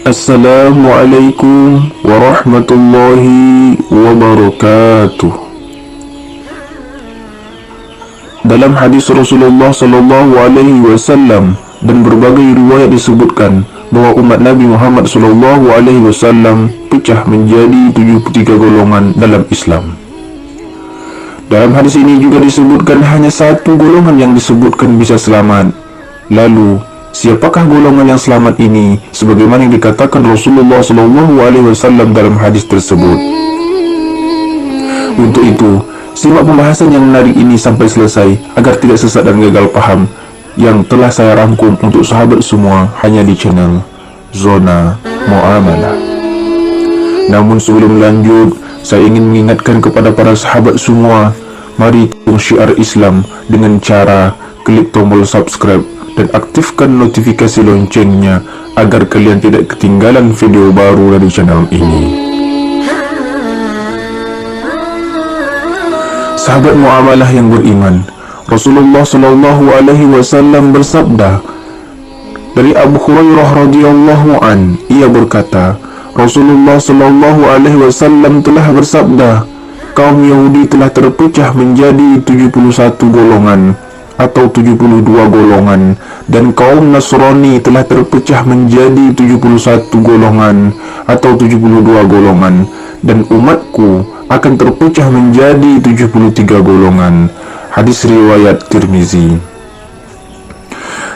Assalamualaikum warahmatullahi wabarakatuh. Dalam hadis Rasulullah sallallahu alaihi wasallam dan berbagai riwayat disebutkan bahwa umat Nabi Muhammad sallallahu alaihi wasallam pecah menjadi 73 golongan dalam Islam. Dalam hadis ini juga disebutkan hanya satu golongan yang disebutkan bisa selamat. Lalu, siapakah golongan yang selamat ini? Sebagaimana yang dikatakan Rasulullah SAW dalam hadis tersebut. Untuk itu, simak pembahasan yang menarik ini sampai selesai agar tidak sesat dan gagal paham yang telah saya rangkum untuk sahabat semua hanya di channel Zona Muamalah. Namun sebelum lanjut, saya ingin mengingatkan kepada para sahabat semua, mari dukung syiar Islam dengan cara klik tombol subscribe dan aktifkan notifikasi loncengnya agar kalian tidak ketinggalan video baru dari channel ini. Sahabat muamalah yang beriman, Rasulullah sallallahu alaihi wasallam bersabda dari Abu Hurairah radhiyallahu an, ia berkata, Rasulullah sallallahu alaihi wasallam telah bersabda, kaum Yahudi telah terpecah menjadi 71 golongan atau 72 golongan, dan kaum Nasrani telah terpecah menjadi 71 golongan atau 72 golongan, dan umatku akan terpecah menjadi 73 golongan. Hadis riwayat Tirmizi.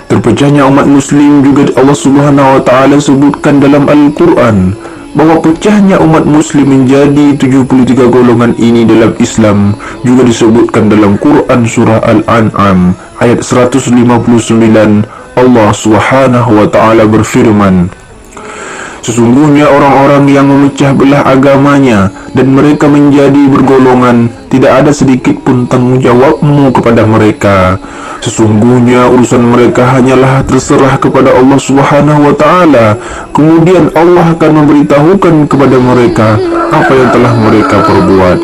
Terpecahnya umat muslim juga Allah Subhanahu wa taala sebutkan dalam Al-Qur'an bahwa pecahnya umat muslim menjadi 73 golongan ini dalam Islam juga disebutkan dalam Quran surah Al-An'am ayat 159. Allah Subhanahu wa taala berfirman, sesungguhnya orang-orang yang memecah belah agamanya dan mereka menjadi bergolongan, tidak ada sedikit pun tanggung jawabmu kepada mereka. Sesungguhnya urusan mereka hanyalah terserah kepada Allah Subhanahu wa taala. Kemudian Allah akan memberitahukan kepada mereka apa yang telah mereka perbuat.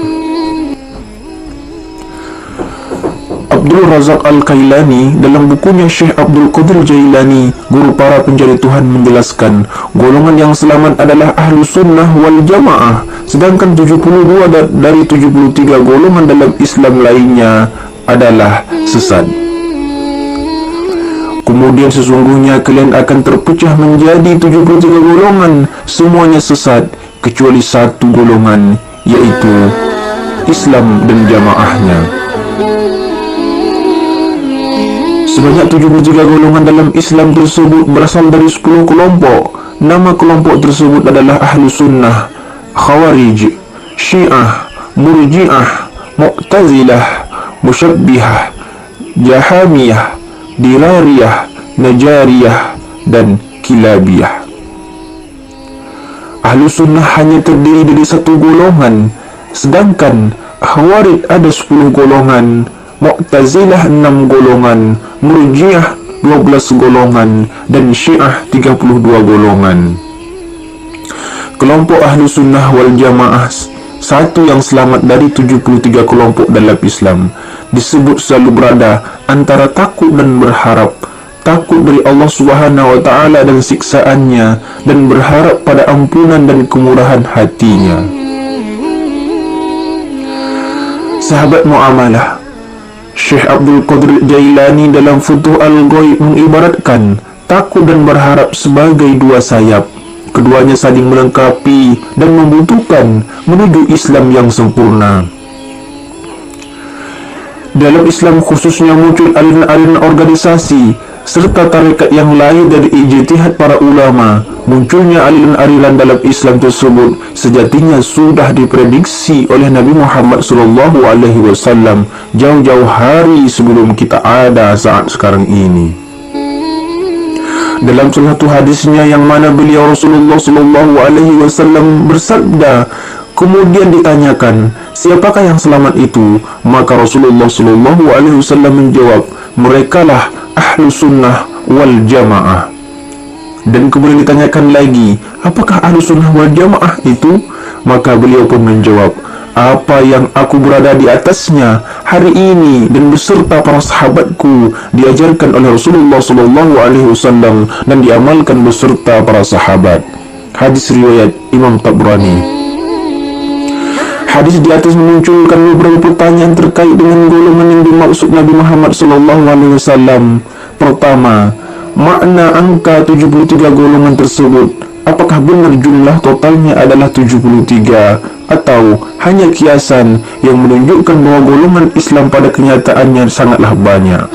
Abdul Razak Al-Kailani dalam bukunya Syekh Abdul Qadir Jailani, guru para pencari Tuhan, menjelaskan golongan yang selamat adalah ahlu sunnah wal jamaah, sedangkan 72 dari 73 golongan dalam Islam lainnya adalah sesat. Kemudian sesungguhnya kalian akan terpecah menjadi 73 golongan, semuanya sesat kecuali satu golongan, yaitu Islam dan jamaahnya. Sebanyak 73 golongan dalam Islam tersebut berasal dari 10 kelompok. Nama kelompok tersebut adalah Ahlu Sunnah, Khawarij, Syiah, Murji'ah, Mu'tazilah, Musyabbihah, Jahamiyah, Dirariyah, Najariyah, dan Kilabiyah. Ahlu Sunnah hanya terdiri dari satu golongan, sedangkan Khawarij ada 10 golongan, Mu'tazilah 6 golongan, Murji'ah 12 golongan, dan Syiah 32 golongan. Kelompok Ahlu Sunnah wal Jamaah, satu yang selamat dari 73 kelompok dalam Islam, disebut selalu berada antara takut dan berharap, takut dari Allah Subhanahu wa taala dan siksaannya, dan berharap pada ampunan dan kemurahan hatinya. Sahabat muamalah, Syekh Abdul Qadir Jailani dalam Futuh Al-Ghaib mengibaratkan takut dan berharap sebagai dua sayap. Keduanya saling melengkapi dan membutuhkan menuju Islam yang sempurna. Dalam Islam khususnya muncul aliran-aliran organisasi serta tarekat yang lain dari ijtihad para ulama. Munculnya aliran-aliran dalam Islam tersebut sejatinya sudah diprediksi oleh Nabi Muhammad SAW jauh-jauh hari sebelum kita ada saat sekarang ini. Dalam salah satu hadisnya yang mana beliau Rasulullah SAW bersabda, kemudian ditanyakan, siapakah yang selamat itu? Maka Rasulullah SAW menjawab, merekalah ahlu sunnah wal jamaah. Dan kemudian ditanyakan lagi, apakah ahlu sunnah wal jamaah itu? Maka beliau pun menjawab, apa yang aku berada di atasnya hari ini dan beserta para sahabatku diajarkan oleh Rasulullah SAW dan diamalkan beserta para sahabat. Hadis riwayat Imam Tabrani. Hadis di atas memunculkan beberapa pertanyaan terkait dengan golongan yang dimaksud Nabi Muhammad SAW. Pertama, makna angka 73 golongan tersebut. Apakah benar jumlah totalnya adalah 73 atau hanya kiasan yang menunjukkan bahwa golongan Islam pada kenyataannya sangatlah banyak?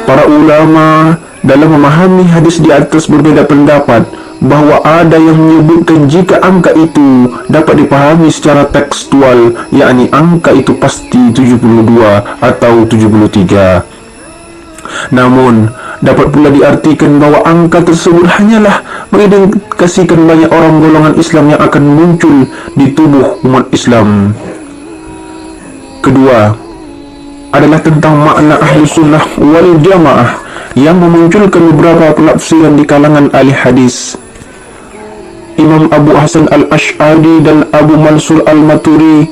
Para ulama dalam memahami hadis di atas berbeda pendapat, bahawa ada yang menyebutkan jika angka itu dapat dipahami secara tekstual, yakni angka itu pasti 72 atau 73. Namun, dapat pula diartikan bahawa angka tersebut hanyalah mengindikasikan banyak orang golongan Islam yang akan muncul di tubuh umat Islam. Kedua, adalah tentang makna ahli sunnah wal jamaah yang memunculkan beberapa penafsiran di kalangan ahli hadis. Imam Abu Hasan al-Ash'ari dan Abu Mansur al-Maturi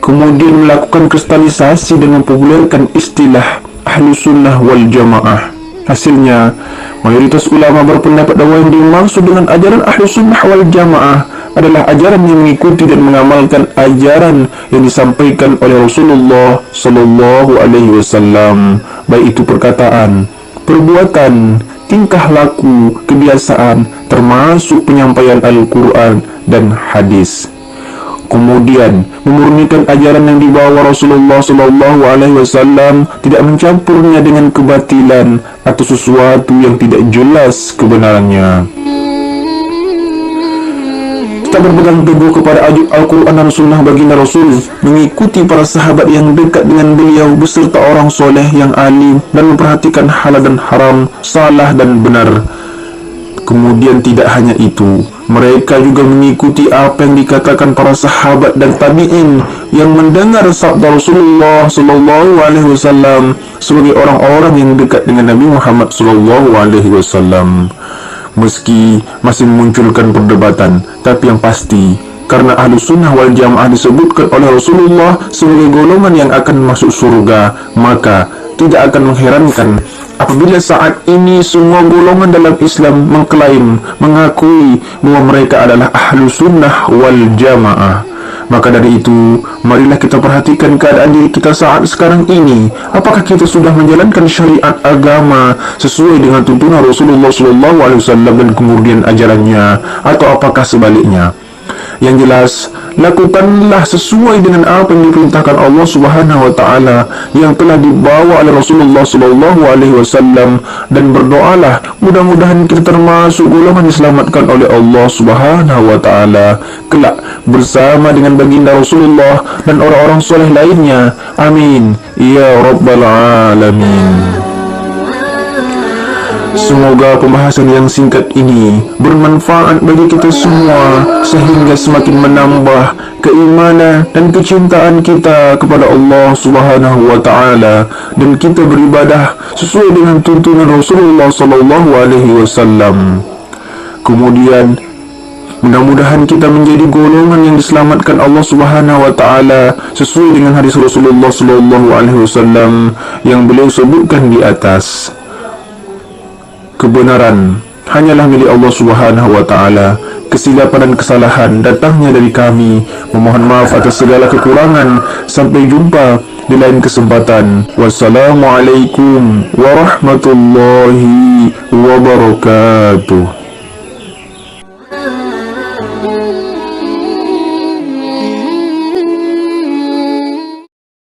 kemudian melakukan kristalisasi dan mempopulerkan istilah ahli sunnah wal jamaah. Hasilnya, mayoritas ulama berpendapat bahawa yang dimaksud dengan ajaran ahli sunnah wal jamaah adalah ajaran yang mengikuti dan mengamalkan ajaran yang disampaikan oleh Rasulullah sallallahu alaihi wasallam, baik itu perkataan, perbuatan, tingkah laku, kebiasaan, termasuk penyampaian Al-Quran dan hadis. Kemudian, memurnikan ajaran yang dibawa Rasulullah SAW, tidak mencampurnya dengan kebatilan atau sesuatu yang tidak jelas kebenarannya. Kita berpegang teguh kepada Al-Quran dan Sunnah baginda Rasul, mengikuti para sahabat yang dekat dengan beliau beserta orang soleh yang alim dan memperhatikan halal dan haram, salah dan benar. Kemudian tidak hanya itu, mereka juga mengikuti apa yang dikatakan para sahabat dan tabi'in yang mendengar sabda Rasulullah SAW sebagai orang-orang yang dekat dengan Nabi Muhammad SAW. Meski masih memunculkan perdebatan, tapi yang pasti, karena ahlu sunnah wal jamaah disebutkan oleh Rasulullah sebagai golongan yang akan masuk surga, maka tidak akan mengherankan apabila saat ini semua golongan dalam Islam mengakui bahwa mereka adalah ahlu sunnah wal jamaah. Maka dari itu, marilah kita perhatikan keadaan diri kita saat sekarang ini. Apakah kita sudah menjalankan syariat agama sesuai dengan tuntunan Rasulullah SAW dan kemudian ajarannya, atau apakah sebaliknya? Yang jelas, lakukanlah sesuai dengan apa yang diperintahkan Allah Subhanahu wa taala yang telah dibawa oleh Rasulullah SAW, dan berdoalah mudah-mudahan kita termasuk golongan diselamatkan oleh Allah Subhanahu wa taala kelak bersama dengan baginda Rasulullah dan orang-orang soleh lainnya. Amin ya rabbal alamin. Semoga pembahasan yang singkat ini bermanfaat bagi kita semua, sehingga semakin menambah keimanan dan kecintaan kita kepada Allah Subhanahu wa taala, dan kita beribadah sesuai dengan tuntunan Rasulullah sallallahu alaihi wasallam. Kemudian mudah-mudahan kita menjadi golongan yang diselamatkan Allah Subhanahu wa taala sesuai dengan hadis Rasulullah sallallahu alaihi wasallam yang beliau sebutkan di atas. Kebenaran hanyalah milik Allah Subhanahu wa taala. Kesilapan dan kesalahan datangnya dari kami. Memohon maaf atas segala kekurangan. Sampai jumpa di lain kesempatan. Wassalamualaikum warahmatullahi wabarakatuh.